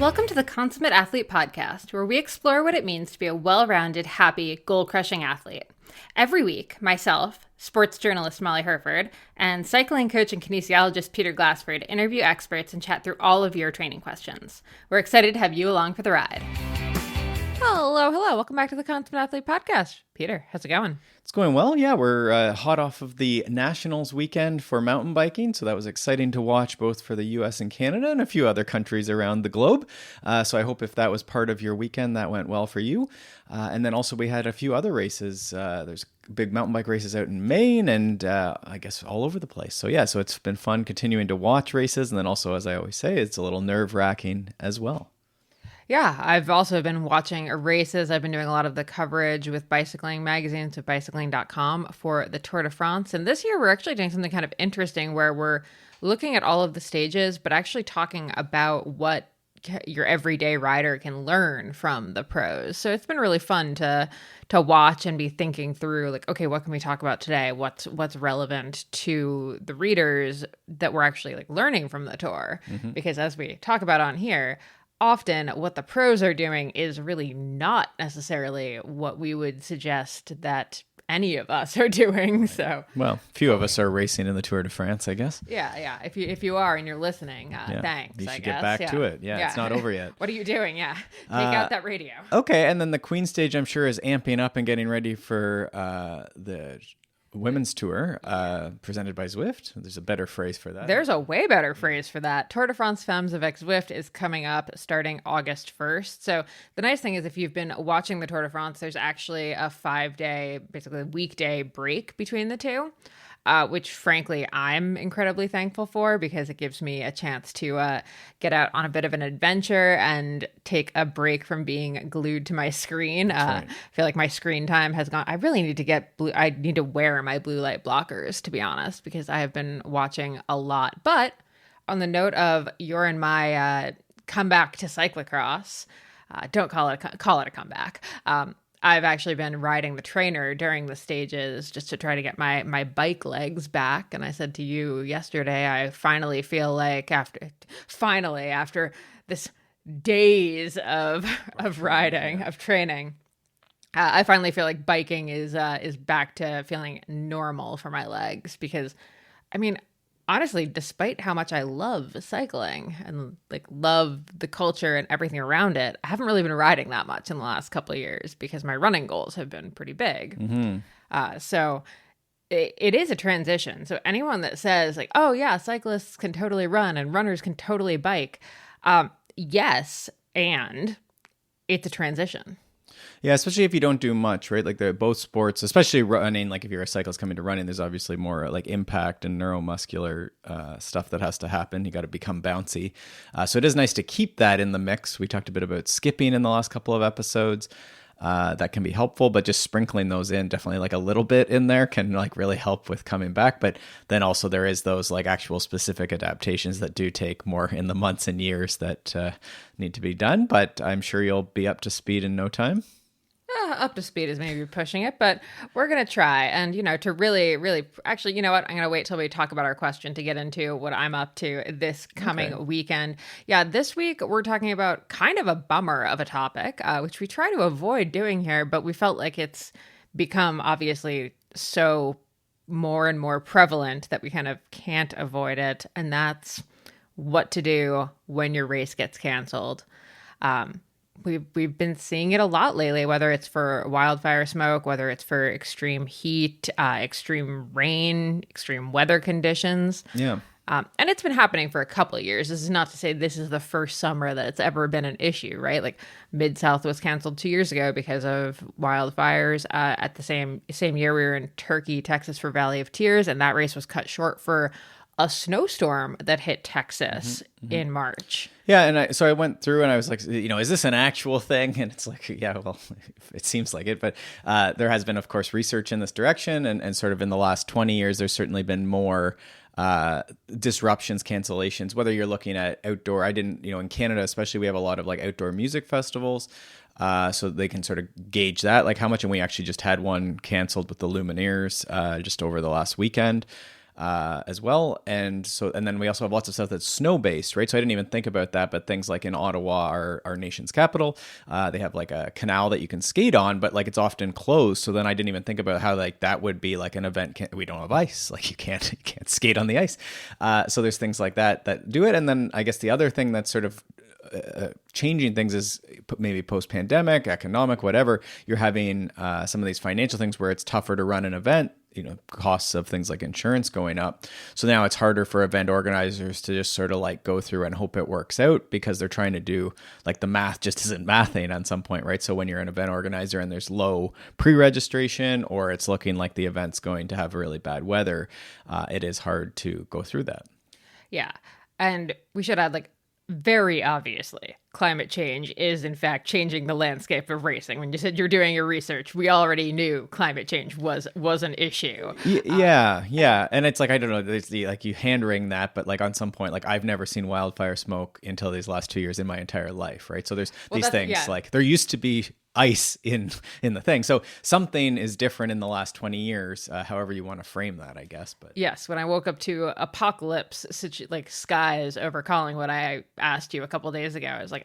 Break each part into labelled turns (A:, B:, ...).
A: Welcome to the Consummate Athlete Podcast, where we explore what it means to be a well-rounded, happy, goal-crushing athlete. Every week, myself, sports journalist Molly Herford, and cycling coach and kinesiologist Peter Glassford interview experts and chat through all of your training questions. We're excited to have you along for the ride. Hello. Welcome back to the Consummate Athlete Podcast. Peter, how's it going?
B: It's going well. Yeah, we're hot off of the Nationals weekend for mountain biking, so that was exciting to watch both for the U.S. and Canada and a few other countries around the globe. So I hope if that was part of your weekend, that went well for you. And then also we had a few other races. There's big mountain bike races out in Maine and I guess all over the place. So yeah, so it's been fun continuing to watch races. And then also, as I always say, it's a little nerve-wracking as well.
A: Yeah, I've also been watching races. I've been doing a lot of the coverage with bicycling magazines at bicycling.com for the Tour de France. And this year we're actually doing something kind of interesting where we're looking at all of the stages, but actually talking about what your everyday rider can learn from the pros. So it's been really fun to watch and be thinking through like, okay, what can we talk about today? What's relevant to the readers that we're actually like learning from the tour? Mm-hmm. Because as we talk about on here, often what the pros are doing is really not necessarily what we would suggest that any of us are doing. So,
B: well, few of us are racing in the Tour de France, I guess.
A: Yeah. If you are and you're listening, thanks.
B: You should get back to it. Yeah, it's not over yet.
A: What are you doing? Yeah, take out that radio.
B: Okay, and then the Queen stage, I'm sure, is amping up and getting ready for the women's tour presented by Zwift. There's a better phrase for that.
A: There's a way better phrase for that. Tour de France Femmes avec Zwift is coming up starting August 1st. So the nice thing is if you've been watching the Tour de France, there's actually a 5-day, basically weekday break between the two. Which frankly, I'm incredibly thankful for because it gives me a chance to get out on a bit of an adventure and take a break from being glued to my screen. Right. I feel like my screen time has gone. I really need to I need to wear my blue light blockers, to be honest, because I have been watching a lot. But on the note of your and my comeback to cyclocross, don't call it a comeback. I've actually been riding the trainer during the stages just to try to get my bike legs back. And I said to you yesterday, I finally feel like after this days of riding, of training, I finally feel like biking is back to feeling normal for my legs because, I mean, honestly, despite how much I love cycling and like love the culture and everything around it, I haven't really been riding that much in the last couple of years because my running goals have been pretty big. Mm-hmm. So it is a transition. So anyone that says like, oh yeah, cyclists can totally run and runners can totally bike. Yes. And it's a transition.
B: Yeah, especially if you don't do much, right? Like both sports, especially running, like if you're a cyclist coming to running, there's obviously more like impact and neuromuscular stuff that has to happen. You got to become bouncy. So it is nice to keep that in the mix. We talked a bit about skipping in the last couple of episodes. That can be helpful, but just sprinkling those in, definitely like a little bit in there can like really help with coming back. But then also there is those like actual specific adaptations that do take more in the months and years that need to be done. But I'm sure you'll be up to speed in no time.
A: Up to speed is maybe pushing it, but we're going to try. And, to really, really, actually, you know what? I'm going to wait till we talk about our question to get into what I'm up to this coming weekend. Yeah, this week we're talking about kind of a bummer of a topic, which we try to avoid doing here, but we felt like it's become obviously so more and more prevalent that we kind of can't avoid it. And that's what to do when your race gets canceled. We've been seeing it a lot lately, whether it's for wildfire smoke, whether it's for extreme heat, extreme rain, extreme weather conditions.
B: Yeah.
A: And it's been happening for a couple of years. This is not to say this is the first summer that it's ever been an issue, right? Like Mid-South was canceled 2 years ago because of wildfires. At the same year, we were in Turkey, Texas for Valley of Tears, and that race was cut short for a snowstorm that hit Texas in March.
B: Yeah, and so I went through and I was like, is this an actual thing? And it's like, yeah, well, it seems like it. But there has been, of course, research in this direction. And sort of in the last 20 years, there's certainly been more disruptions, cancellations, whether you're looking at outdoor. In Canada, especially, we have a lot of like outdoor music festivals. So they can sort of gauge that, like how much. And we actually just had one canceled with the Lumineers just over the last weekend. as well. And then we also have lots of stuff that's snow based, right? So I didn't even think about that, but things like in Ottawa, our nation's capital, they have like a canal that you can skate on, but like it's often closed. So then I didn't even think about how like that would be like an event. We don't have ice, like you can't skate on the ice. So there's things like that do it. And then I guess the other thing that's sort of changing things is maybe post-pandemic, economic, whatever. You're having some of these financial things where it's tougher to run an event, costs of things like insurance going up. So now it's harder for event organizers to just sort of like go through and hope it works out, because they're trying to do like the math just isn't mathing on some point, right? So when you're an event organizer and there's low pre-registration, or it's looking like the event's going to have really bad weather, it is hard to go through that.
A: Yeah. And we should add, like, very obviously, climate change is in fact changing the landscape of racing. When you said you're doing your research, we already knew climate change was an issue.
B: Yeah. And it's like, I don't know, there's like you hand wring that, but like on some point, like I've never seen wildfire smoke until these last 2 years in my entire life, right? So there's these things like there used to be ice in the thing. So something is different in the last 20 years, however you want to frame that, I guess. But
A: yes, when I woke up to apocalypse, like skies over Collingwood, I asked you a couple of days ago, I was like,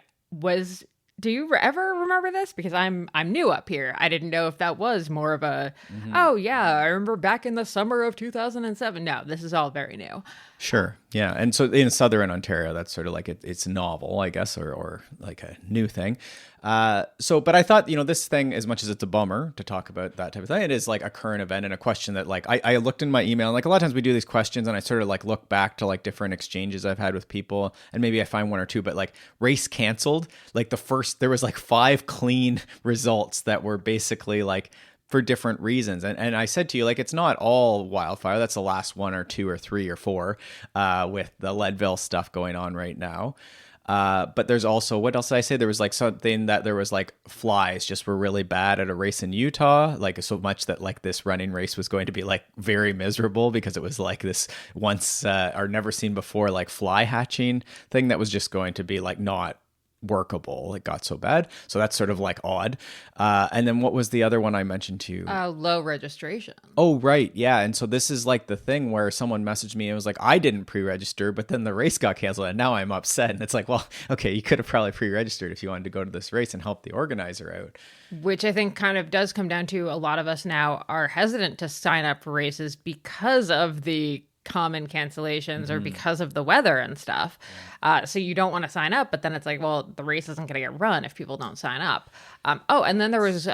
A: do you ever remember this? Because I'm new up here. I didn't know if that was more of a, oh yeah, I remember back in the summer of 2007. No, this is all very new.
B: Sure. Yeah. And so in Southern Ontario, that's sort of like it's novel, I guess, or like a new thing. But I thought, this thing, as much as it's a bummer to talk about that type of thing, it is like a current event and a question that like I looked in my email, and like a lot of times we do these questions and I sort of like look back to like different exchanges I've had with people, and maybe I find one or two, but like race canceled, like there was like 5 clean results that were basically like for different reasons. And I said to you, like, it's not all wildfire. That's the last 1 or 2 or 3 or 4 with the Leadville stuff going on right now. But there's also, what else did I say? There was like something that there was like flies just were really bad at a race in Utah, like so much that like this running race was going to be like very miserable because it was like this once or never seen before like fly hatching thing that was just going to be like not workable. It got so bad. So that's sort of like odd. And then what was the other one I mentioned to you?
A: Low registration.
B: Oh, right. Yeah. And so this is like the thing where someone messaged me and was like, I didn't pre-register, but then the race got canceled and now I'm upset. And it's like, well, okay, you could have probably pre-registered if you wanted to go to this race and help the organizer out.
A: Which I think kind of does come down to a lot of us now are hesitant to sign up for races because of the common cancellations or because of the weather and stuff. So you don't want to sign up, but then it's like, well, the race isn't going to get run if people don't sign up. And then there was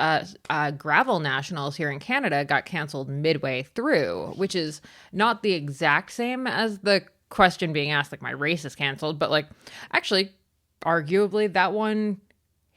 A: gravel nationals here in Canada got canceled midway through, which is not the exact same as the question being asked, like my race is canceled, but like actually arguably that one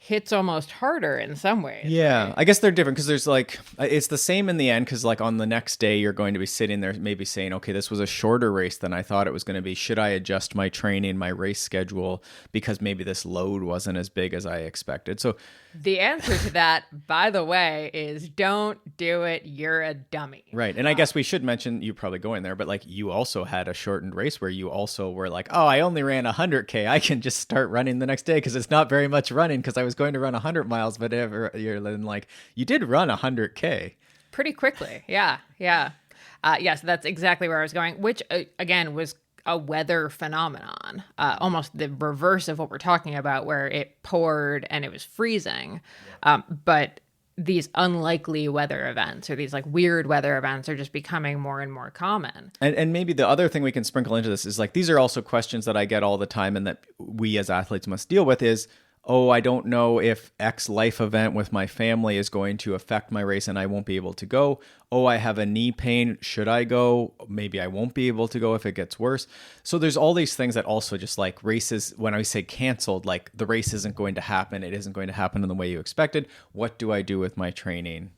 A: hits almost harder in some ways.
B: Yeah,
A: right?
B: I guess they're different because there's like, it's the same in the end because like on the next day, you're going to be sitting there maybe saying, okay, this was a shorter race than I thought it was going to be. Should I adjust my training, my race schedule because maybe this load wasn't as big as I expected? So
A: the answer to that, by the way, is don't do it. You're a dummy.
B: Right. And I guess we should mention, you probably going there, but like you also had a shortened race where you also were like, oh, I only ran 100K. I can just start running the next day because it's not very much running because I was going to run 100 miles, but you're like, you did run 100K.
A: Pretty quickly. Yeah. Yes, that's exactly where I was going, which again was a weather phenomenon, almost the reverse of what we're talking about, where it poured and it was freezing. But these unlikely weather events or these like weird weather events are just becoming more and more common.
B: And maybe the other thing we can sprinkle into this is like, these are also questions that I get all the time and that we as athletes must deal with is, oh, I don't know if X life event with my family is going to affect my race and I won't be able to go. Oh, I have a knee pain. Should I go? Maybe I won't be able to go if it gets worse. So there's all these things that also just like races, when I say canceled, like the race isn't going to happen. It isn't going to happen in the way you expected. What do I do with my training?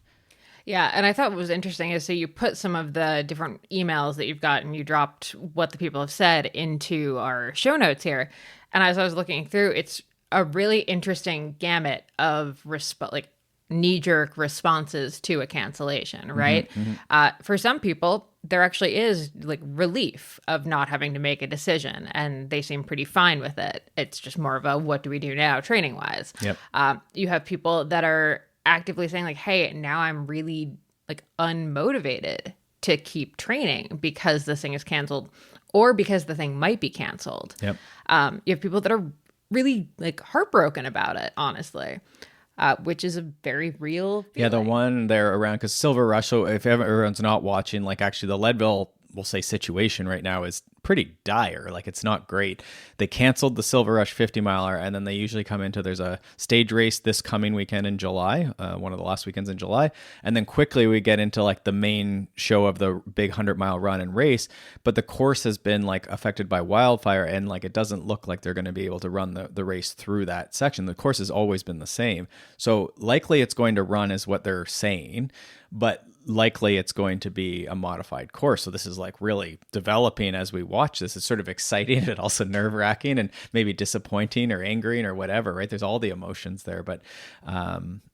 A: Yeah, and I thought what was interesting is so you put some of the different emails that you've got and you dropped what the people have said into our show notes here. And as I was looking through, it's a really interesting gamut of like knee-jerk responses to a cancellation, right? For some people, there actually is like relief of not having to make a decision, and they seem pretty fine with it. It's just more of a what do we do now, training-wise.
B: Yep.
A: You have people that are actively saying like, hey, now I'm really like unmotivated to keep training because this thing is canceled or because the thing might be canceled.
B: Yep.
A: You have people that are really like heartbroken about it, honestly, which is a very real feeling.
B: Yeah, the one there around, because Silver Rush, so if everyone's not watching, like actually the Leadville, we'll say, situation right now is pretty dire. Like it's not great. They canceled the Silver Rush 50 miler, and then they usually come into, there's a stage race this coming weekend in July, one of the last weekends in July, and then quickly we get into like the main show of the big 100-mile run and race. But the course has been like affected by wildfire, and like it doesn't look like they're going to be able to run the race through that section. The course has always been the same, so likely it's going to run is what they're saying, but likely it's going to be a modified course. So this is like really developing as we watch this. It's sort of exciting and also nerve-wracking and maybe disappointing or angry or whatever, right? There's all the emotions there, but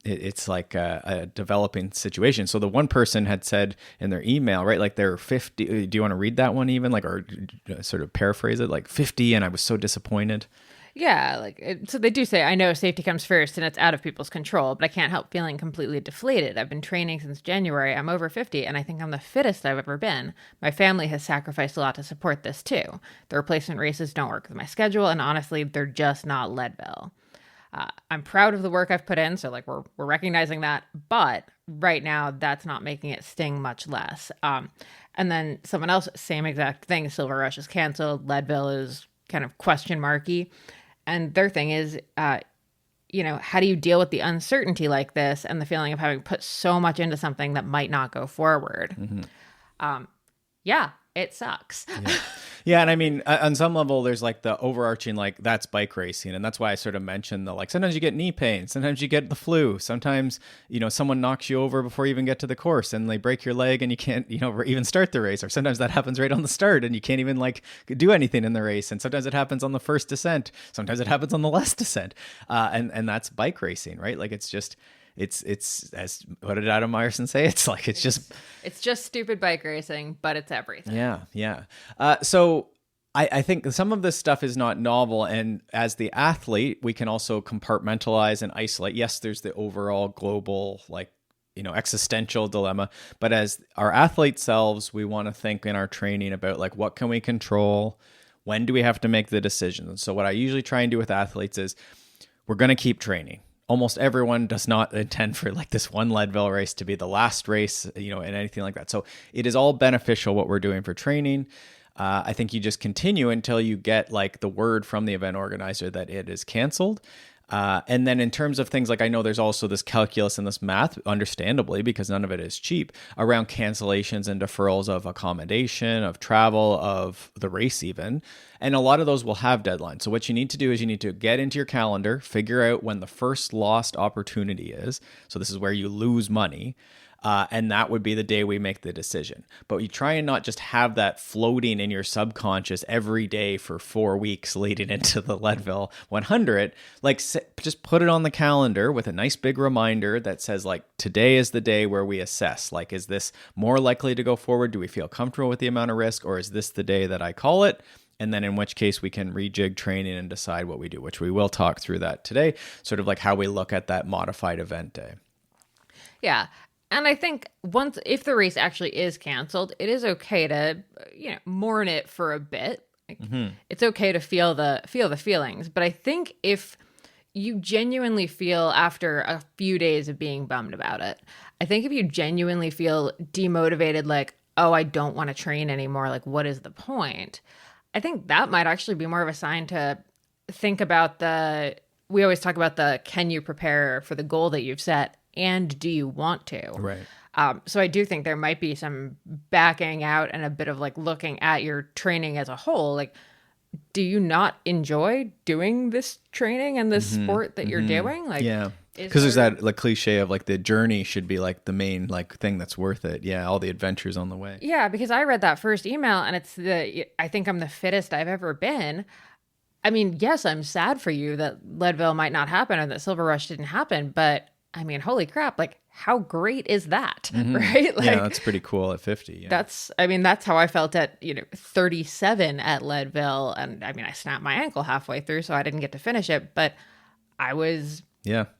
B: it's like a developing situation. So the one person had said in their email, right, like they're 50. Do you want to read that one even, like, or sort of paraphrase it, like 50 and I was so disappointed?
A: Yeah, so they do say, I know safety comes first and it's out of people's control, but I can't help feeling completely deflated. I've been training since January. I'm over 50 and I think I'm the fittest I've ever been. My family has sacrificed a lot to support this too. The replacement races don't work with my schedule, and honestly, they're just not Leadville. I'm proud of the work I've put in, so like we're recognizing that, but right now that's not making it sting much less. And then someone else, same exact thing. Silver Rush is canceled. Leadville is kind of question marky. And their thing is, how do you deal with the uncertainty like this and the feeling of having put so much into something that might not go forward? Mm-hmm. It sucks.
B: Yeah. And I mean, on some level, there's like the overarching, like that's bike racing. And that's why I sort of mentioned sometimes you get knee pain, sometimes you get the flu, sometimes, someone knocks you over before you even get to the course and they break your leg and you can't, even start the race. Or sometimes that happens right on the start and you can't even like do anything in the race. And sometimes it happens on the first descent. Sometimes it happens on the last descent. And that's bike racing, right? Like it's just, it's as what did Adam Meyerson say? It's just
A: stupid bike racing, but it's everything.
B: Yeah. So I think some of this stuff is not novel, and as the athlete, we can also compartmentalize and isolate. Yes, there's the overall global existential dilemma, but as our athlete selves, we want to think in our training about like what can we control, when do we have to make the decisions. And so what I usually try and do with athletes is we're going to keep training. Almost everyone does not intend for like this one Leadville race to be the last race, and anything like that. So it is all beneficial what we're doing for training. I think you just continue until you get like the word from the event organizer that it is canceled. And then in terms of things like, I know there's also this calculus and this math, understandably, because none of it is cheap, around cancellations and deferrals of accommodation, of travel, of the race even. And a lot of those will have deadlines. So what you need to do is you need to get into your calendar, figure out when the first lost opportunity is. So this is where you lose money. And that would be the day we make the decision. But you try and not just have that floating in your subconscious every day for 4 weeks leading into the Leadville 100. Like just put it on the calendar with a nice big reminder that says like, today is the day where we assess. Like, is this more likely to go forward? Do we feel comfortable with the amount of risk? Or is this the day that I call it? And then in which case we can rejig training and decide what we do, which we will talk through that today, sort of like how we look at that modified event day.
A: Yeah. And I think if the race actually is canceled, it is okay to, mourn it for a bit. Like, It's okay to feel the feelings. But I think if you genuinely feel after a few days of being bummed about it, I think if you genuinely feel demotivated, like, oh, I don't want to train anymore, like, what is the point? I think that might actually be more of a sign to think about we always talk about can you prepare for the goal that you've set? And do you want to?
B: Right.
A: So I do think there might be some backing out and a bit of like looking at your training as a whole. Like, do you not enjoy doing this training and this sport that you're doing? Like,
B: yeah. Because there's that like cliche of like the journey should be like the main like thing that's worth it. Yeah, all the adventures on the way.
A: Yeah, because I read that first email and it's I think I'm the fittest I've ever been. I mean, yes, I'm sad for you that Leadville might not happen or that Silver Rush didn't happen, but I mean, holy crap, like how great is that, right? Like,
B: yeah, that's pretty cool at 50. Yeah.
A: That's how I felt at, 37 at Leadville. And I mean, I snapped my ankle halfway through, so I didn't get to finish it, but I was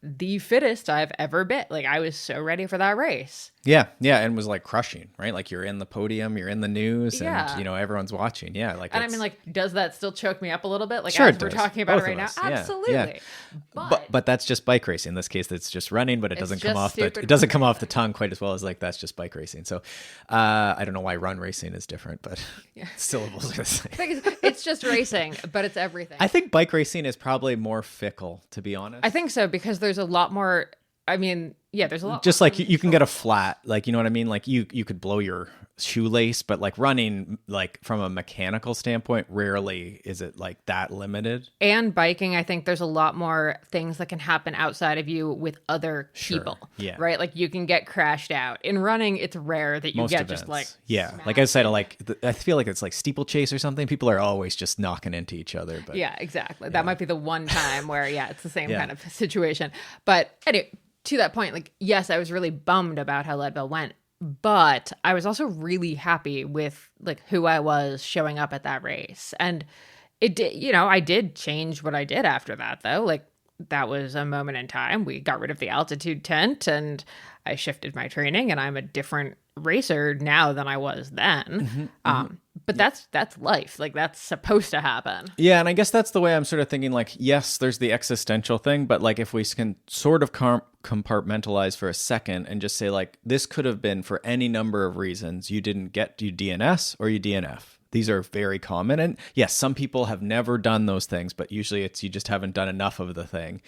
A: the fittest I've ever been. Like, I was so ready for that race.
B: Yeah. And was like crushing, right? Like you're in the podium, you're in the news,
A: Yeah.
B: and everyone's watching. Yeah. Like,
A: and I mean, like, does that still choke me up a little bit? Like,
B: sure
A: as we're talking about
B: Both
A: it right
B: of us.
A: now,
B: Yeah.
A: absolutely.
B: Yeah. But that's just bike racing. In this case, it's just running, but it doesn't come off the tongue quite as well as like that's just bike racing. So I don't know why run racing is different, but syllables are the same.
A: It's just racing, but it's everything.
B: I think bike racing is probably more fickle, to be honest.
A: I think so, because there's a lot more. I mean, yeah, there's a lot.
B: Just like you can get a flat, like, you know what I mean? Like you could blow your shoelace, but like running, like from a mechanical standpoint, rarely is it like that limited.
A: And biking, I think there's a lot more things that can happen outside of you with other people.
B: Yeah.
A: Right? Like you can get crashed out. In running, it's rare that you
B: Most
A: get
B: events.
A: just like
B: like I said, like I feel like it's like steeplechase or something. People are always just knocking into each other. But
A: yeah, exactly. That might be the one time where it's the same kind of situation. But anyway, to that point, like, yes, I was really bummed about how Leadville went, but I was also really happy with like who I was showing up at that race. And it did, I did change what I did after that, though. Like, that was a moment in time. We got rid of the altitude tent and I shifted my training, and I'm a different racer now than I was then. But that's life. Like, that's supposed to happen.
B: Yeah. And I guess that's the way I'm sort of thinking, like, yes, there's the existential thing, but like if we can sort of compartmentalize for a second and just say, like, this could have been for any number of reasons. You didn't get you DNS or you DNF. These are very common. And yes, some people have never done those things, but usually it's you just haven't done enough of the thing.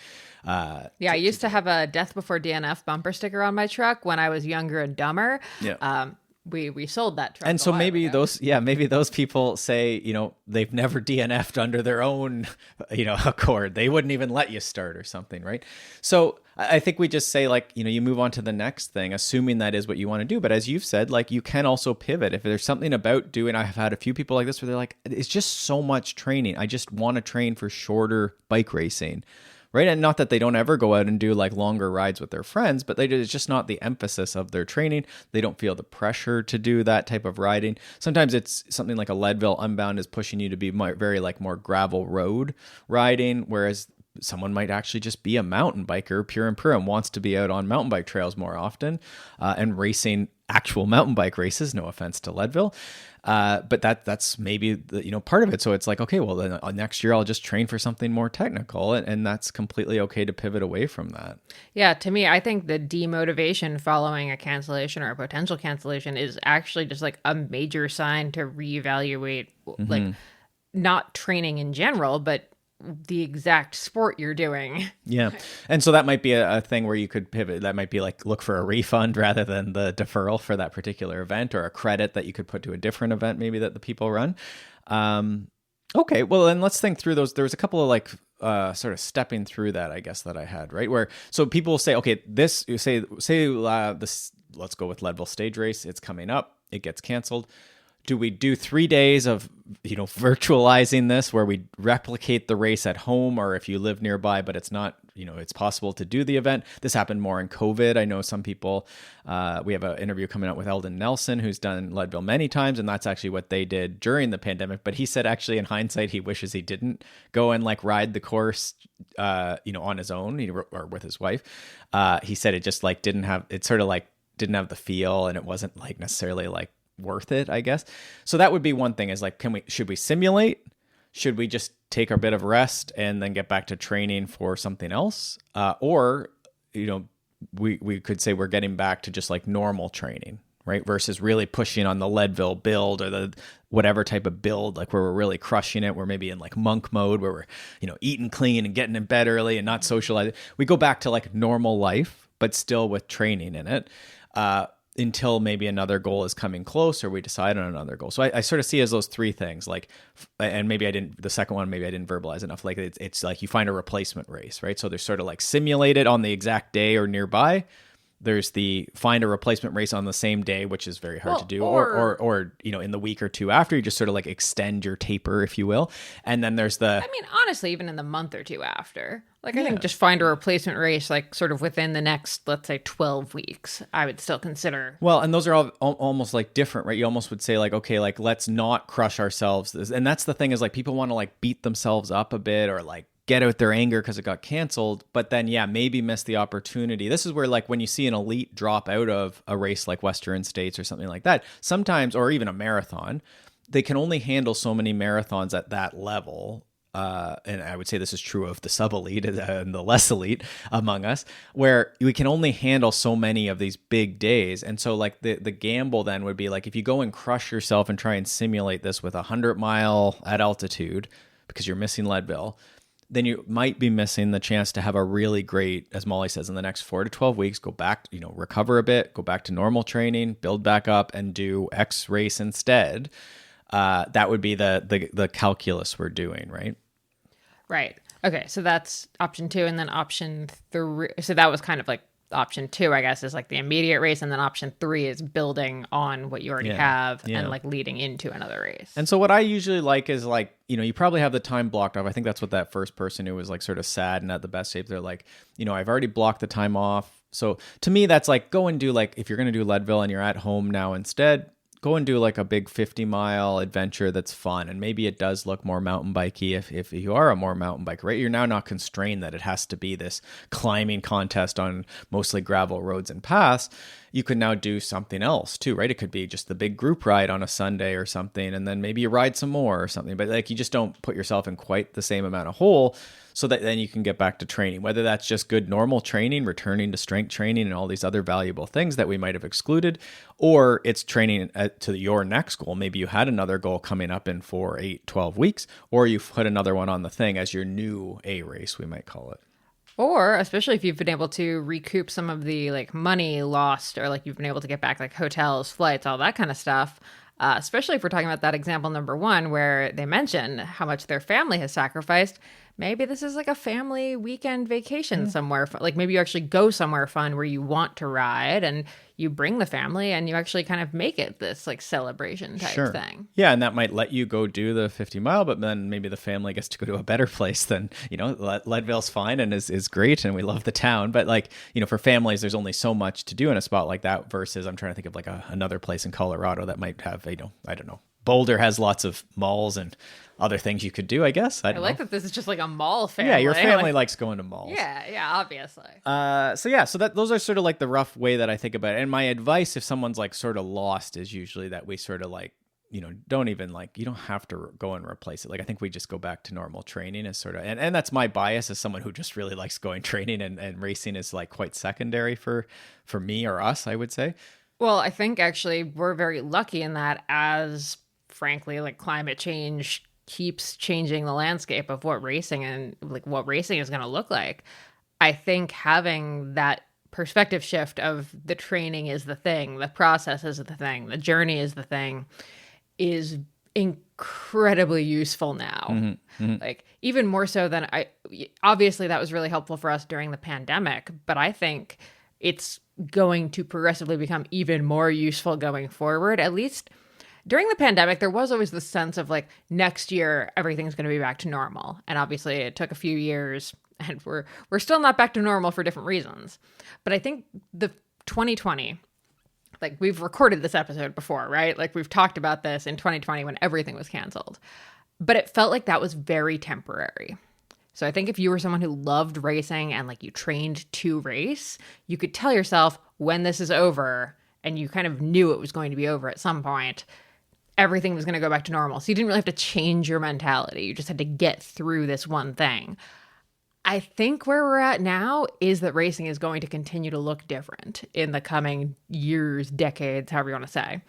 A: I used to have a Death Before DNF bumper sticker on my truck when I was younger and dumber.
B: Yeah.
A: We sold that truck.
B: And so maybe those people say, they've never DNF'd under their own, accord. They wouldn't even let you start or something, right? So I think we just say, like, you move on to the next thing, assuming that is what you want to do. But as you've said, like, you can also pivot. If there's something about doing, I've had a few people like this where they're like, it's just so much training. I just want to train for shorter bike racing. Right. And not that they don't ever go out and do like longer rides with their friends, but it's just not the emphasis of their training. They don't feel the pressure to do that type of riding. Sometimes it's something like a Leadville Unbound is pushing you to be very like more gravel road riding, whereas someone might actually just be a mountain biker, pure and wants to be out on mountain bike trails more often and racing actual mountain bike races. No offense to Leadville. But that's maybe part of it. So it's like, okay, well then next year I'll just train for something more technical, and that's completely okay to pivot away from that.
A: Yeah, to me, I think the demotivation following a cancellation or a potential cancellation is actually just like a major sign to reevaluate, like not training in general, but the exact sport you're doing.
B: Yeah. And so that might be a thing where you could pivot. That might be like look for a refund rather than the deferral for that particular event, or a credit that you could put to a different event maybe that the people run. Okay, well then let's think through those. There was a couple of like sort of stepping through that, I guess, that I had, right? Where so people will say, okay, this let's go with Leadville stage race. It's coming up. It gets canceled. Do we do 3 days of, virtualizing this where we replicate the race at home, or if you live nearby, but it's not, it's possible to do the event? This happened more in COVID. I know some people, we have an interview coming out with Eldon Nelson, who's done Leadville many times, and that's actually what they did during the pandemic. But he said actually in hindsight, he wishes he didn't go and like ride the course, on his own or with his wife. He said it just like didn't have the feel, and it wasn't like necessarily like worth it, I guess. So that would be one thing, is like, should we simulate? Should we just take our bit of rest and then get back to training for something else? Or, we could say we're getting back to just like normal training, right? Versus really pushing on the Leadville build or the whatever type of build, like where we're really crushing it. We're maybe in like monk mode where we're, eating clean and getting in bed early and not socializing. We go back to like normal life, but still with training in it. Until maybe another goal is coming close, or we decide on another goal. So I sort of see as those three things, like, and maybe the second one, maybe I didn't verbalize enough. Like it's like you find a replacement race, right? So there's sort of like simulated on the exact day or nearby. There's the find a replacement race on the same day, which is very hard to do, or in the week or two after, you just sort of like extend your taper, if you will. And then there's
A: honestly, even in the month or two after, I think just find a replacement race, like sort of within the next, let's say 12 weeks, I would still consider.
B: Well, and those are all almost like different, right? You almost would say like, okay, like let's not crush ourselves. And that's the thing, is like people want to like beat themselves up a bit, or like get out their anger because it got canceled, but then maybe miss the opportunity. This is where like when you see an elite drop out of a race like Western States or something like that, sometimes, or even a marathon, they can only handle so many marathons at that level. And I would say this is true of the sub-elite and the less elite among us, where we can only handle so many of these big days. And so like the gamble then would be like, if you go and crush yourself and try and simulate this with 100-mile at altitude because you're missing Leadville, then you might be missing the chance to have a really great, as Molly says, in the next 4 to 12 weeks, go back, recover a bit, go back to normal training, build back up and do X race instead. That would be the calculus we're doing, right?
A: Right. Okay. So that's option 2. And then option 3. So that was kind of like option 2, I guess, is like the immediate race. And then option 3 is building on what you already have and like leading into another race.
B: And so what I usually like is like, you probably have the time blocked off. I think that's what that first person who was like sort of sad and at the best shape, they're like, I've already blocked the time off. So to me, that's like, go and do like, if you're going to do Leadville and you're at home now instead, go and do like a big 50-mile adventure that's fun. And maybe it does look more mountain bikey if you are a more mountain biker, right? You're now not constrained that it has to be this climbing contest on mostly gravel roads and paths. You could now do something else too, right? It could be just the big group ride on a Sunday or something, and then maybe you ride some more or something. But like, you just don't put yourself in quite the same amount of hole, so that then you can get back to training, whether that's just good normal training, returning to strength training and all these other valuable things that we might have excluded, or it's training to your next goal. Maybe you had another goal coming up in 4, 8, 12 weeks, or you've put another one on the thing as your new A race, we might call it.
A: Or especially if you've been able to recoup some of the like money lost, or like you've been able to get back like hotels, flights, all that kind of stuff. Especially if we're talking about that example number 1, where they mention how much their family has sacrificed. Maybe this is like a family weekend vacation somewhere. Like maybe you actually go somewhere fun where you want to ride and you bring the family and you actually kind of make it this like celebration type thing.
B: Yeah. And that might let you go do the 50-mile, but then maybe the family gets to go to a better place than, Leadville's fine and is great. And we love the town. But like, for families, there's only so much to do in a spot like that versus I'm trying to think of like another place in Colorado that might have, I don't know. Boulder has lots of malls and other things you could do, I guess. I like
A: that this is just like a mall family.
B: Yeah, your family likes going to malls.
A: Yeah, obviously.
B: So those are sort of like the rough way that I think about it. And my advice, if someone's like sort of lost, is usually that we sort of like, don't even like, you don't have to go and replace it. Like, I think we just go back to normal training as sort of, and that's my bias as someone who just really likes going training, and racing is like quite secondary for me or us, I would say.
A: Well, I think actually we're very lucky in that, as frankly, like climate change keeps changing the landscape of what racing and like what racing is going to look like. I think having that perspective shift of the training is the thing, the process is the thing, the journey is the thing, is incredibly useful now. Like even more so than obviously that was really helpful for us during the pandemic, but I think it's going to progressively become even more useful going forward. At least during the pandemic, there was always the sense of like next year, everything's going to be back to normal. And obviously it took a few years and we're still not back to normal for different reasons. But I think the 2020, like we've recorded this episode before, right? Like we've talked about this in 2020 when everything was canceled, but it felt like that was very temporary. So I think if you were someone who loved racing and like you trained to race, you could tell yourself when this is over, and you kind of knew it was going to be over at some point, everything was going to go back to normal. So you didn't really have to change your mentality. You just had to get through this one thing. I think where we're at now is that racing is going to continue to look different in the coming years, decades, however you want to say,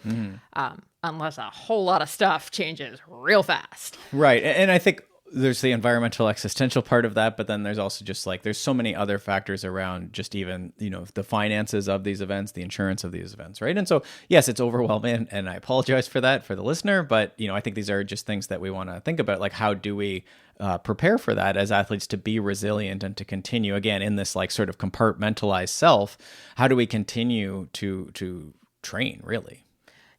A: unless a whole lot of stuff changes real fast.
B: Right. And I think there's the environmental existential part of that, but then there's also just like, there's so many other factors around just even, the finances of these events, the insurance of these events, right? And so, yes, it's overwhelming, and I apologize for that for the listener, but, I think these are just things that we want to think about, like how do we prepare for that as athletes to be resilient and to continue, again, in this like sort of compartmentalized self, how do we continue to train, really?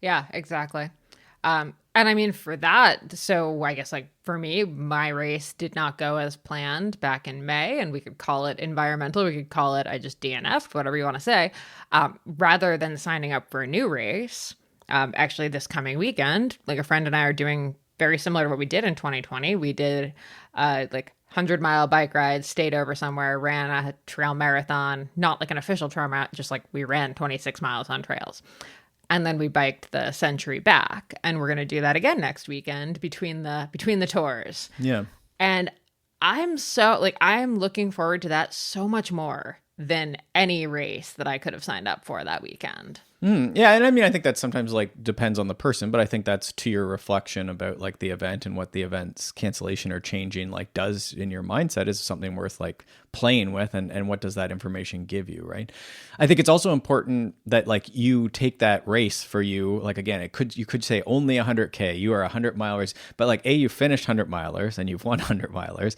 A: Yeah, exactly. And I mean, for that, so I guess like for me, my race did not go as planned back in May, and we could call it environmental. We could call it, I just DNF'd, whatever you want to say, rather than signing up for a new race. Actually, this coming weekend, like a friend and I are doing very similar to what we did in 2020. We did like 100-mile bike ride, stayed over somewhere, ran a trail marathon, not like an official trail marathon, just like we ran 26 miles on trails. And then we biked the Century back, and we're going to do that again next weekend between the tours.
B: Yeah.
A: And I'm looking forward to that so much more than any race that I could have signed up for that weekend.
B: Yeah, and I mean, I think that sometimes like depends on the person, but I think that's to your reflection about like the event and what the event's cancellation or changing like does in your mindset is something worth like playing with, and what does that information give you, right? I think it's also important that like you take that race for you. Like again, you could say only 100K, you are 100-milers, but like you finished 100-milers and you've won 100-milers.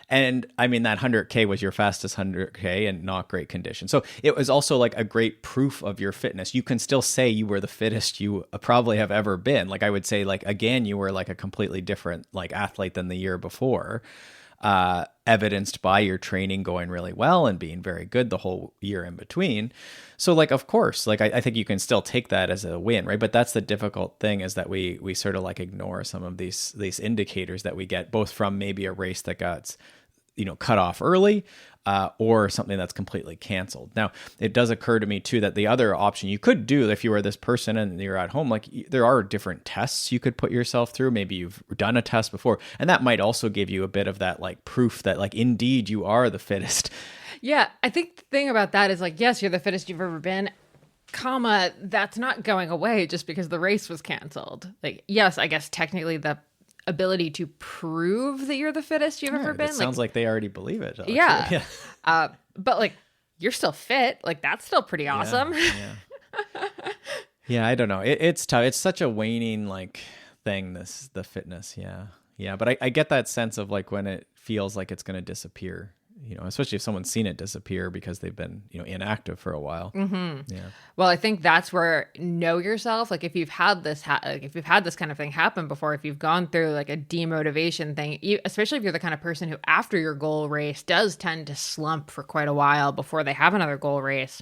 B: And I mean, that 100K was your fastest 100K and not great condition. So it was also like a great proof of your fitness. You can still say you were the fittest you probably have ever been. Like I would say, like, again, you were like a completely different like athlete than the year before, evidenced by your training going really well and being very good the whole year in between. So like, of course, like I think you can still take that as a win, right? But that's the difficult thing, is that we sort of like ignore some of these indicators that we get both from maybe a race that got cut off early, or something that's completely canceled. Now, it does occur to me too that the other option you could do if you were this person and you're at home, like there are different tests you could put yourself through. Maybe you've done a test before, and that might also give you a bit of that like proof that like indeed you are the fittest.
A: Yeah, I think the thing about that is like, yes, you're the fittest you've ever been, that's not going away just because the race was canceled. Like, yes, I guess technically the ability to prove that you're the fittest you've ever been.
B: It sounds like they already believe it. Actually.
A: Yeah. But like, you're still fit. Like, that's still pretty awesome.
B: Yeah, I don't know. It's tough. It's such a waning like thing, the fitness. Yeah. But I get that sense of like when it feels like it's going to disappear, especially if someone's seen it disappear because they've been, inactive for a while.
A: Mm-hmm. Yeah. Well, I think that's where know yourself. Like if you've had this, if you've had this kind of thing happen before, if you've gone through like a demotivation thing, especially if you're the kind of person who after your goal race does tend to slump for quite a while before they have another goal race,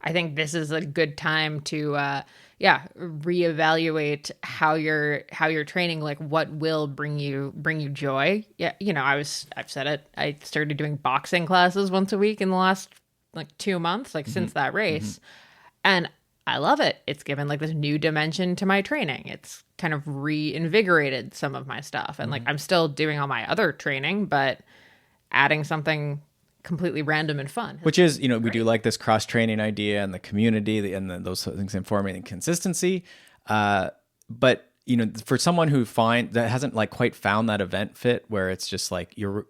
A: I think this is a good time to, reevaluate how you're training, like what will bring you joy. Yeah. I've said it. I started doing boxing classes once a week in the last like 2 months, like since that race. And I love it. It's given like this new dimension to my training. It's kind of reinvigorated some of my stuff. And like, I'm still doing all my other training, but adding something completely random and fun.
B: Which is, we do like this cross-training idea and the community and those things informing and consistency. But, for someone who that hasn't like quite found that event fit where it's just like you're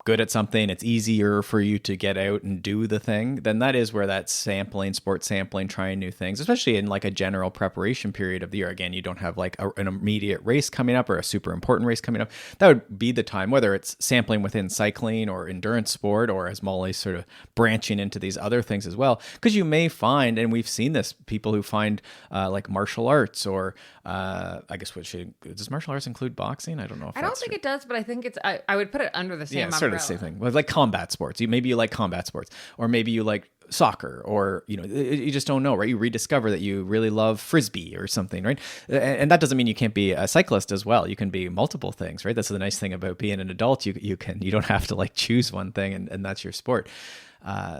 B: good at something, it's easier for you to get out and do the thing, then that is where that sports sampling, trying new things, especially in like a general preparation period of the year. Again, you don't have like an immediate race coming up or a super important race coming up. That would be the time, whether it's sampling within cycling or endurance sport, or as Molly's sort of branching into these other things as well. Because you may find, and we've seen this, people who find like martial arts or I guess does martial arts include boxing? I don't know.
A: I don't think it does, but I think it's. I would put it under the same umbrella.
B: Sort of the same thing. Like combat sports. Maybe you like combat sports, or maybe you like soccer, or you just don't know, right? You rediscover that you really love frisbee or something, right? And that doesn't mean you can't be a cyclist as well. You can be multiple things, right? That's the nice thing about being an adult. You don't have to like choose one thing, and that's your sport.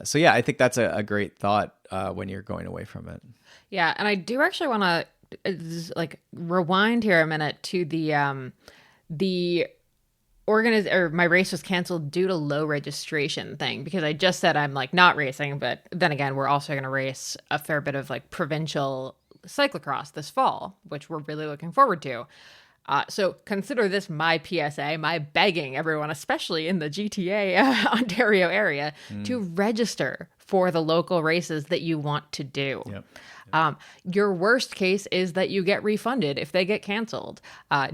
B: So yeah, I think that's a great thought when you're going away from it.
A: Yeah, and I do actually want to like rewind here a minute to my race was canceled due to low registration thing, because I just said I'm like not racing, but then again, we're also going to race a fair bit of like provincial cyclocross this fall, which we're really looking forward to. So consider this my PSA, my begging everyone, especially in the GTA Ontario area, to register for the local races that you want to do.
B: Yep.
A: Your worst case is that you get refunded if they get canceled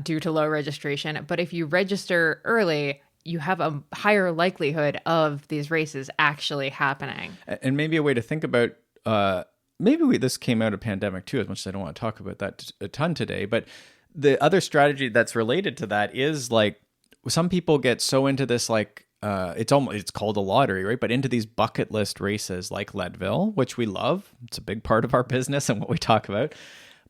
A: due to low registration. But if you register early, you have a higher likelihood of these races actually happening.
B: And maybe a way to think about, this came out of pandemic too, as much as I don't want to talk about that a ton today, but the other strategy that's related to that is like some people get so into this, like, it's called a lottery, right? But into these bucket list races like Leadville, which we love. It's a big part of our business and what we talk about.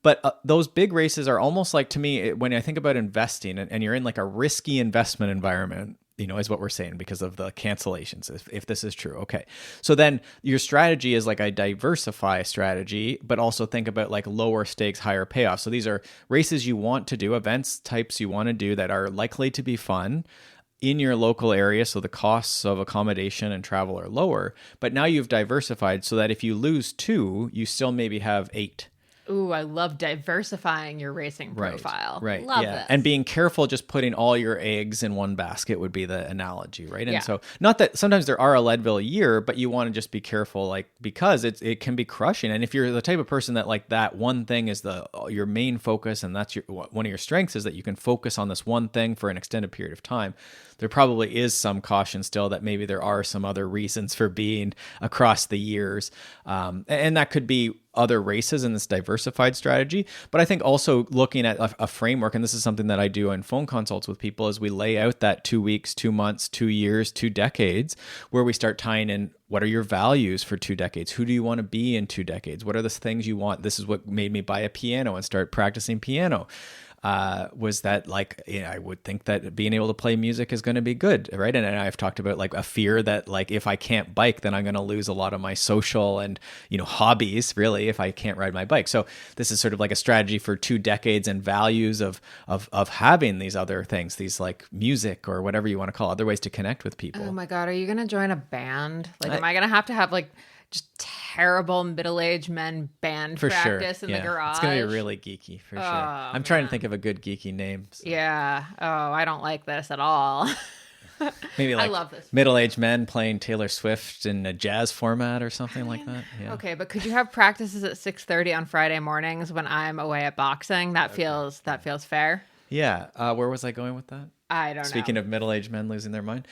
B: But those big races are almost like, to me, when I think about investing and you're in like a risky investment environment, is what we're saying because of the cancellations, if this is true. Okay. So then your strategy is like a diversify strategy, but also think about like lower stakes, higher payoff. So these are races you want to do, events types you want to do that are likely to be fun in your local area. So the costs of accommodation and travel are lower, but now you've diversified so that if you lose 2, you still maybe have 8.
A: Ooh, I love diversifying your racing profile.
B: Right.
A: Love
B: yeah.
A: this.
B: And being careful, just putting all your eggs in one basket would be the analogy, right? And
A: Yeah.
B: so not that sometimes there are a Leadville a year, but you want to just be careful, like, because it can be crushing. And if you're the type of person that like that one thing is your main focus, and that's one of your strengths is that you can focus on this one thing for an extended period of time, there probably is some caution still that maybe there are some other reasons for being across the years. And that could be other races in this diversified strategy. But I think also looking at a framework, and this is something that I do in phone consults with people, is we lay out that 2 weeks, 2 months, 2 years, 2 decades, where we start tying in what are your values for 2 decades? Who do you want to be in 2 decades? What are the things you want? This is what made me buy a piano and start practicing piano. Was that like, I would think that being able to play music is going to be good, right? And I've talked about like a fear that like if I can't bike, then I'm going to lose a lot of my social and hobbies really if I can't ride my bike. So this is sort of like a strategy for 2 decades and values of having these other things, these like music or whatever you want to call it, other ways to connect with people.
A: Oh my God, are you going to join a band? Like, am I going to have like just terrible middle-aged men band
B: for
A: practice
B: sure.
A: in the garage?
B: It's going to be really geeky for sure. I'm trying to think of a good geeky name. So.
A: Yeah. Oh, I don't like this at all.
B: Maybe like
A: I love this.
B: Middle-aged men playing Taylor Swift in a jazz format or something like that. Yeah.
A: Okay, but could you have practices at 6:30 on Friday mornings when I'm away at boxing? That feels fair.
B: Yeah. Where was I going with that?
A: I don't know.
B: Speaking of middle-aged men losing their mind.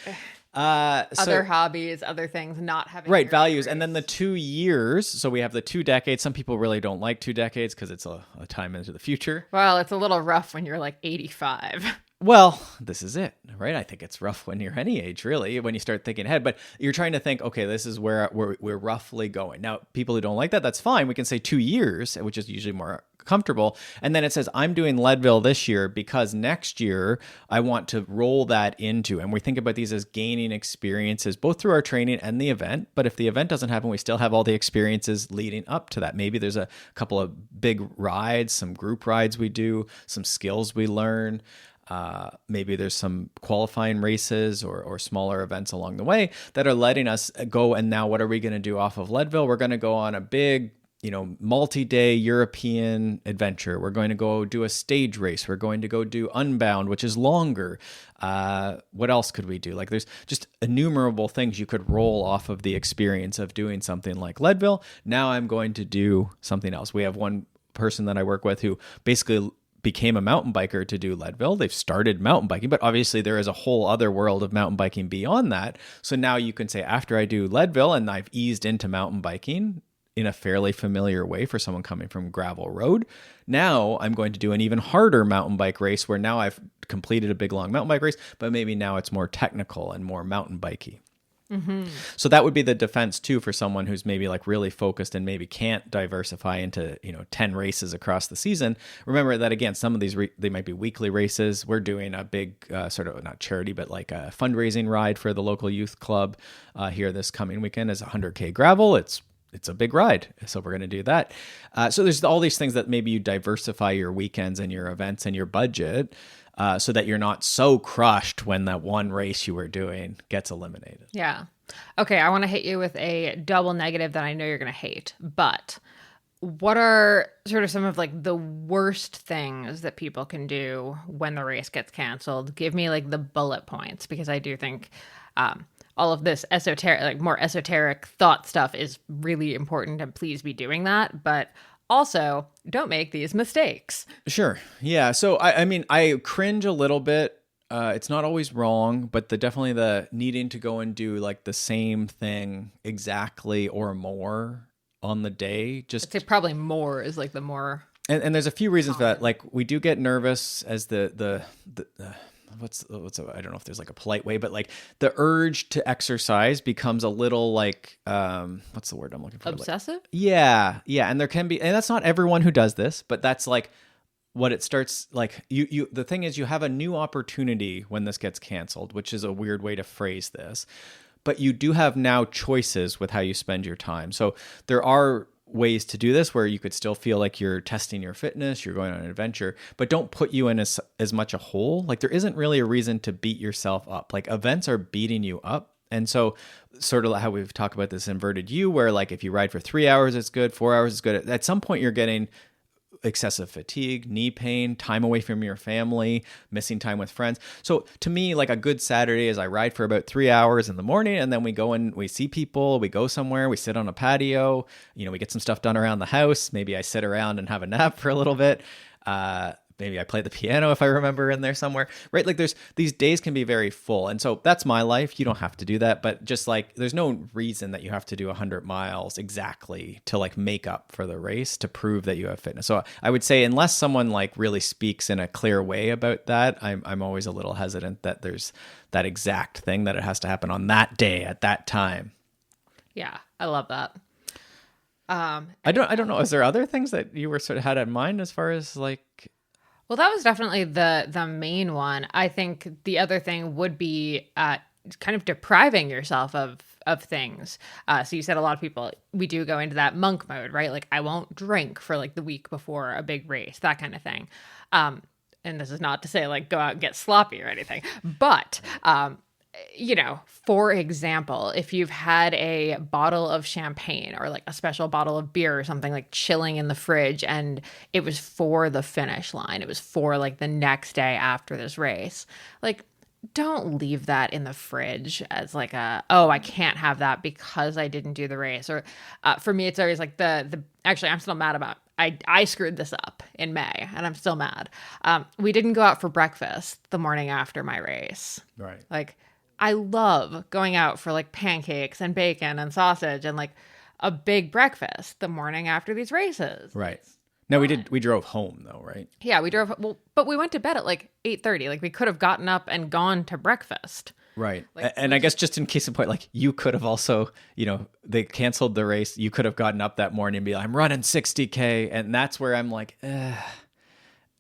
A: Other hobbies, other things, not having
B: right values, and then the 2 years. So we have the 2 decades. Some people really don't like 2 decades because it's a time into the future.
A: Well, it's a little rough when you're like 85.
B: Well, this is it, right? I think it's rough when you're any age, really, when you start thinking ahead. But you're trying to think, okay, this is where we're roughly going. Now, people who don't like that, that's fine. We can say 2 years, which is usually more comfortable. And then it says, I'm doing Leadville this year because next year I want to roll that into, and we think about these as gaining experiences, both through our training and the event. But if the event doesn't happen, we still have all the experiences leading up to that. Maybe there's a couple of big rides, some group rides we do, some skills we learn. Maybe there's some qualifying races or smaller events along the way that are letting us go. And now what are we going to do off of Leadville? We're going to go on a big, multi-day European adventure. We're going to go do a stage race. We're going to go do Unbound, which is longer. What else could we do? Like there's just innumerable things you could roll off of the experience of doing something like Leadville. Now I'm going to do something else. We have one person that I work with who basically became a mountain biker to do Leadville. They've started mountain biking, but obviously there is a whole other world of mountain biking beyond that. So now you can say, after I do Leadville and I've eased into mountain biking in a fairly familiar way for someone coming from gravel road, now I'm going to do an even harder mountain bike race where now I've completed a big long mountain bike race, but maybe now it's more technical and more mountain bikey. Mm-hmm. So that would be the defense too for someone who's maybe like really focused and maybe can't diversify into 10 races across the season. Remember that again, some of these they might be weekly races. We're doing a big sort of not charity but like a fundraising ride for the local youth club here this coming weekend as 100K gravel. It's a big ride, so we're going to do that. So there's all these things that maybe you diversify your weekends and your events and your budget. So that you're not so crushed when that one race you were doing gets eliminated.
A: Yeah. Okay, I want to hit you with a double negative that I know you're going to hate. But what are sort of some of like the worst things that people can do when the race gets canceled? Give me like the bullet points, because I do think all of this esoteric, like more esoteric thought stuff is really important, and please be doing that. But also, don't make these mistakes.
B: Sure. Yeah. So, I mean, I cringe a little bit. It's not always wrong, but definitely the needing to go and do like the same thing exactly or more on the day. Just
A: I'd say probably more is like the more.
B: And there's a few reasons for that. Like we do get nervous as the what's I don't know if there's like a polite way, but like the urge to exercise becomes a little like what's the word I'm looking for?
A: Obsessive?
B: Like, yeah. And there can be, and that's not everyone who does this, but that's like what it starts like the thing is you have a new opportunity when this gets canceled, which is a weird way to phrase this. But you do have now choices with how you spend your time. So there are ways to do this where you could still feel like you're testing your fitness, you're going on an adventure, but don't put you in as much a hole. Like there isn't really a reason to beat yourself up. Like events are beating you up. And so sort of how we've talked about this inverted U, where like if you ride for 3 hours, it's good, 4 hours is good. At some point you're getting excessive fatigue, knee pain, time away from your family, missing time with friends. So to me, like a good Saturday is I ride for about 3 hours in the morning, and then we go and we see people, we go somewhere, we sit on a patio, we get some stuff done around the house. Maybe I sit around and have a nap for a little bit. Maybe I play the piano if I remember in there somewhere, right? Like these days can be very full. And so that's my life. You don't have to do that, but just like, there's no reason that you have to do 100 miles exactly to like make up for the race to prove that you have fitness. So I would say unless someone like really speaks in a clear way about that, I'm always a little hesitant that there's that exact thing that it has to happen on that day at that time.
A: Yeah, I love that.
B: I don't know. Is there other things that you were sort of had in mind as far as like?
A: Well, that was definitely the main one. I think the other thing would be kind of depriving yourself of things. So you said a lot of people, we do go into that monk mode, right? Like I won't drink for like the week before a big race, that kind of thing. And this is not to say like go out and get sloppy or anything, but for example, if you've had a bottle of champagne or like a special bottle of beer or something like chilling in the fridge and it was for the finish line, it was for like the next day after this race, like don't leave that in the fridge as like I can't have that because I didn't do the race. Or for me, it's always like actually I'm still mad about I screwed this up in May and I'm still mad. We didn't go out for breakfast the morning after my race.
B: Right.
A: Like I love going out for like pancakes and bacon and sausage and like a big breakfast the morning after these races.
B: Right. No, we drove home though, right?
A: Yeah, we drove. Well, but we went to bed at like 8:30. Like we could have gotten up and gone to breakfast.
B: Right. And I guess just in case of point, like you could have also, they canceled the race. You could have gotten up that morning and be like, I'm running 60K. And that's where I'm like,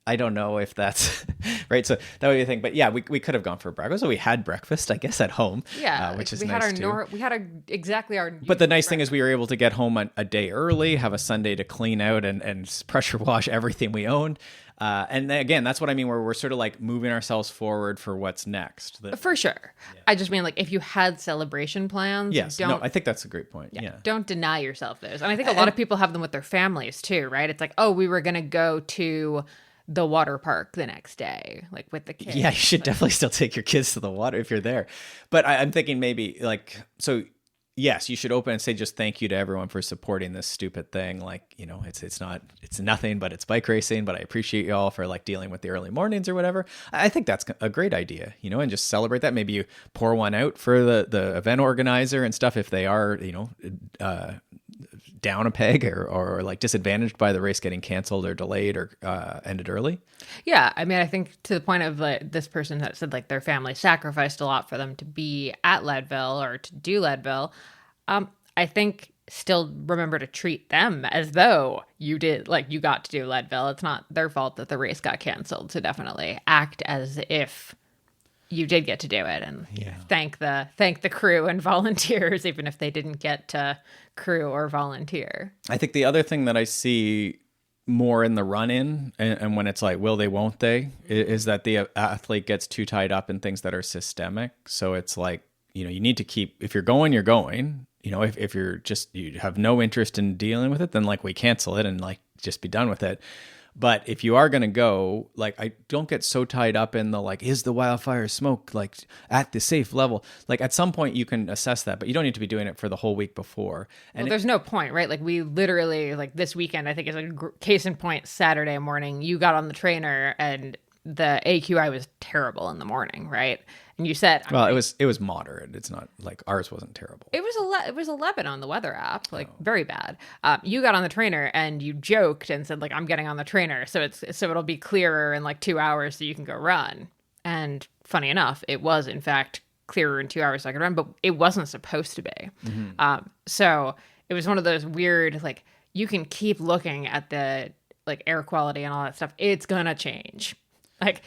B: I don't know if that's right. So that would be a thing. But yeah, we could have gone for breakfast. So we had breakfast, I guess, at home.
A: Yeah,
B: which is
A: we
B: nice
A: had
B: too.
A: We had exactly our.
B: But the nice thing is we were able to get home a day early, have a Sunday to clean out and pressure wash everything we owned. And then, again, that's what I mean, where we're sort of like moving ourselves forward for what's next.
A: For sure. Yeah. I just mean like if you had celebration plans.
B: Yes. No, I think that's a great point. Yeah.
A: Don't deny yourself those. And I think a lot of people have them with their families too, right? It's like, we were going to go to the water park the next day, like with the kids.
B: Yeah, you should definitely still take your kids to the water if you're there. But I'm thinking maybe like, so yes, you should open and say just thank you to everyone for supporting this stupid thing. Like, it's nothing, but it's bike racing, but I appreciate you all for like dealing with the early mornings or whatever. I think that's a great idea, and just celebrate that. Maybe you pour one out for the event organizer and stuff if they are, down a peg or like disadvantaged by the race getting canceled or delayed or ended early.
A: Yeah. I mean, I think to the point of like this person that said like their family sacrificed a lot for them to be at Leadville or to do Leadville. I think still remember to treat them as though you did, like you got to do Leadville. It's not their fault that the race got canceled. So definitely act as if you did get to do it and thank the crew and volunteers, even if they didn't get to crew or volunteer.
B: I think the other thing that I see more in the run-in and when it's like, will they, won't they, is that the athlete gets too tied up in things that are systemic. So it's like, you need to keep, if you're going, you're going, if you're just, you have no interest in dealing with it, then like we cancel it and like just be done with it. But if you are going to go, like, I don't get so tied up in the, like, is the wildfire smoke, like, at the safe level? Like, at some point you can assess that, but you don't need to be doing it for the whole week before. And
A: there's no point, right? Like, we literally, like, this weekend, I think is a case in point, Saturday morning, you got on the trainer and the AQI was terrible in the morning, right? And you said,
B: well, it was moderate. It's not like ours wasn't terrible.
A: It was 11 on the weather app, like very bad. You got on the trainer and you joked and said like, I'm getting on the trainer. So it'll be clearer in like 2 hours so you can go run. And funny enough, it was in fact clearer in 2 hours so I could run, but it wasn't supposed to be. Mm-hmm. So it was one of those weird, like you can keep looking at the like air quality and all that stuff, it's gonna change. Like,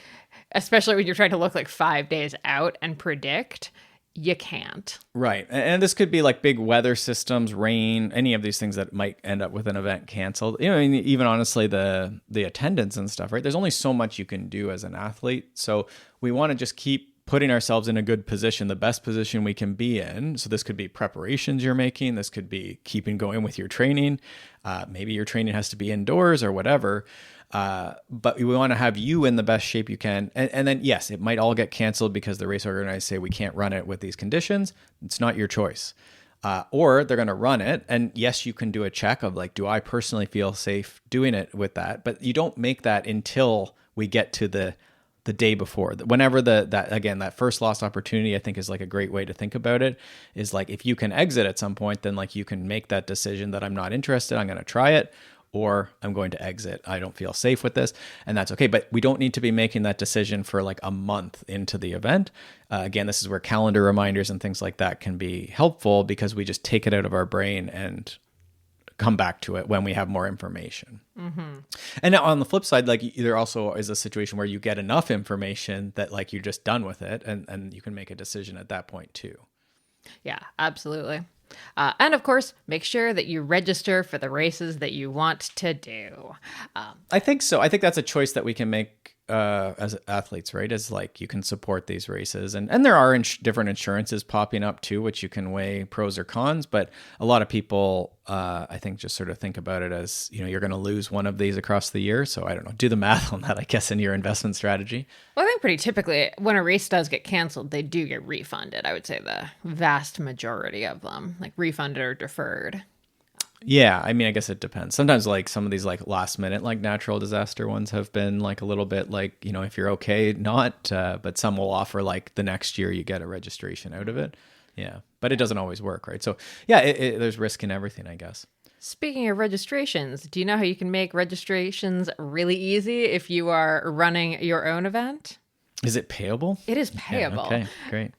A: especially when you're trying to look like 5 days out and predict, you can't.
B: Right. And this could be like big weather systems, rain, any of these things that might end up with an event canceled. You know, and even honestly, the attendance and stuff, right? There's only so much you can do as an athlete. So we want to just keep putting ourselves in a good position, the best position we can be in. So this could be preparations you're making. This could be keeping going with your training. Maybe your training has to be indoors or whatever. But we want to have you in the best shape you can. And then, yes, it might all get canceled because the race organizers say we can't run it with these conditions. It's not your choice. Or they're going to run it. And yes, you can do a check of like, do I personally feel safe doing it with that? But you don't make that until we get to the day before. Whenever that first lost opportunity, I think is like a great way to think about it, is like, if you can exit at some point, then like you can make that decision that I'm not interested, I'm going to try it, or I'm going to exit. I don't feel safe with this, and that's okay. But we don't need to be making that decision for like a month into the event. Again, this is where calendar reminders and things like that can be helpful, because we just take it out of our brain and come back to it when we have more information. Mm-hmm. And now on the flip side, like there also is a situation where you get enough information that like you're just done with it, and you can make a decision at that point too.
A: Yeah, absolutely. And of course, make sure that you register for the races that you want to do.
B: I think so. I think that's a choice that we can make as athletes, right? Is like you can support these races, and there are different insurances popping up too, which you can weigh pros or cons. But a lot of people, I think, just sort of think about it as, you know, you're going to lose one of these across the year. So I don't know, do the math on that, I guess, in your investment strategy.
A: Well, I think pretty typically when a race does get canceled, they do get refunded. I would say the vast majority of them, like refunded or deferred.
B: Yeah, I mean, I guess it depends. Sometimes like some of these like last minute like natural disaster ones have been like a little bit like, you know, if you're okay, not, but some will offer like the next year you get a registration out of it. Yeah, but it doesn't always work, right? So yeah, there's risk in everything, I guess.
A: Speaking of registrations, do you know how you can make registrations really easy if you are running your own event?
B: Is it payable?
A: It is payable.
B: Yeah, okay, great.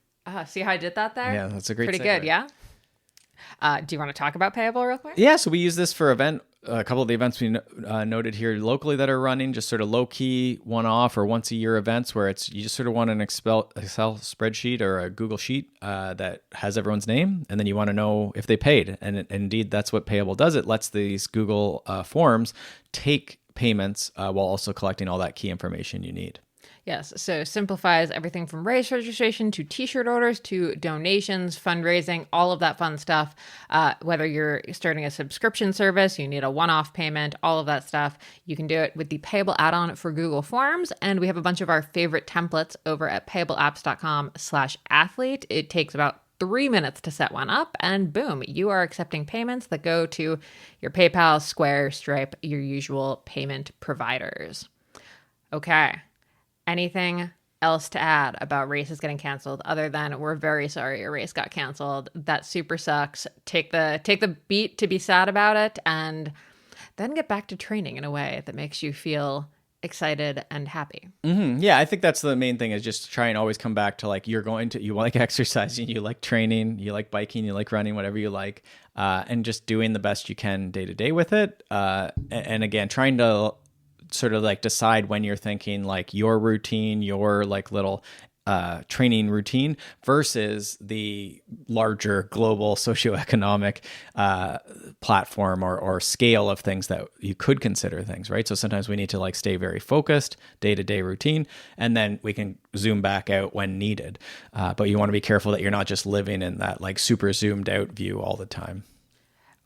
A: See how I did that there?
B: Yeah, that's a great
A: Pretty
B: segue.
A: good, yeah? Do you want to talk about Payable real quick?
B: Yeah, so we use this for a couple of the events we noted here locally that are running, just sort of low-key, one-off or once-a-year events where it's you just sort of want an Excel spreadsheet or a Google Sheet that has everyone's name, and then you want to know if they paid. And indeed, that's what Payable does. It lets these Google forms take payments while also collecting all that key information you need.
A: Yes, so simplifies everything from race registration to t-shirt orders to donations, fundraising, all of that fun stuff. Whether you're starting a subscription service, you need a one-off payment, all of that stuff. You can do it with the Payable Add-on for Google Forms, and we have a bunch of our favorite templates over at payableapps.com/athlete. It takes about 3 minutes to set one up, and boom, you are accepting payments that go to your PayPal, Square, Stripe, your usual payment providers. Okay. Anything else to add about races getting canceled other than we're very sorry your race got canceled? That super sucks. Take the beat to be sad about it, and then get back to training in a way that makes you feel excited and happy.
B: Mm-hmm. Yeah, I think that's the main thing, is just try and always come back to like you like exercising, you like training, you like biking, you like running, whatever you like, and just doing the best you can day to day with it. And again, trying to sort of like decide when you're thinking like your routine, your like little training routine versus the larger global socioeconomic platform or scale of things that you could consider things, right? So sometimes we need to like stay very focused, day-to-day routine, and then we can zoom back out when needed. But you want to be careful that you're not just living in that like super zoomed out view all the time.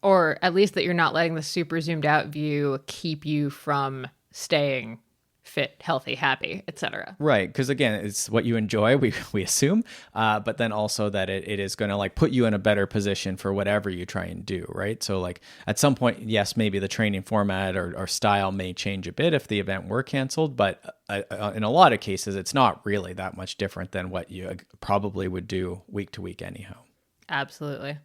A: Or at least that you're not letting the super zoomed out view keep you from staying fit, healthy, happy, etc.
B: Right, because again, it's what you enjoy, we assume, but then also that it is going to like put you in a better position for whatever you try and do, right? So like at some point, yes, maybe the training format or style may change a bit if the event were canceled, but in a lot of cases, it's not really that much different than what you probably would do week to week anyhow.
A: Absolutely.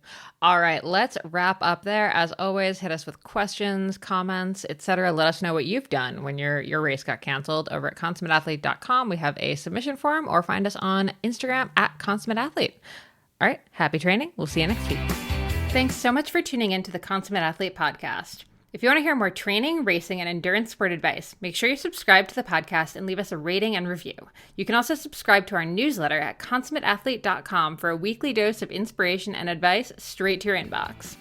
A: All right, let's wrap up there. As always, hit us with questions, comments, etc. Let us know what you've done when your race got canceled. Over at consummateathlete.com, we have a submission form, or find us on Instagram at consummateathlete. All right, happy training. We'll see you next week. Thanks so much for tuning in to the Consummate Athlete Podcast. If you want to hear more training, racing, and endurance sport advice, make sure you subscribe to the podcast and leave us a rating and review. You can also subscribe to our newsletter at consummateathlete.com for a weekly dose of inspiration and advice straight to your inbox.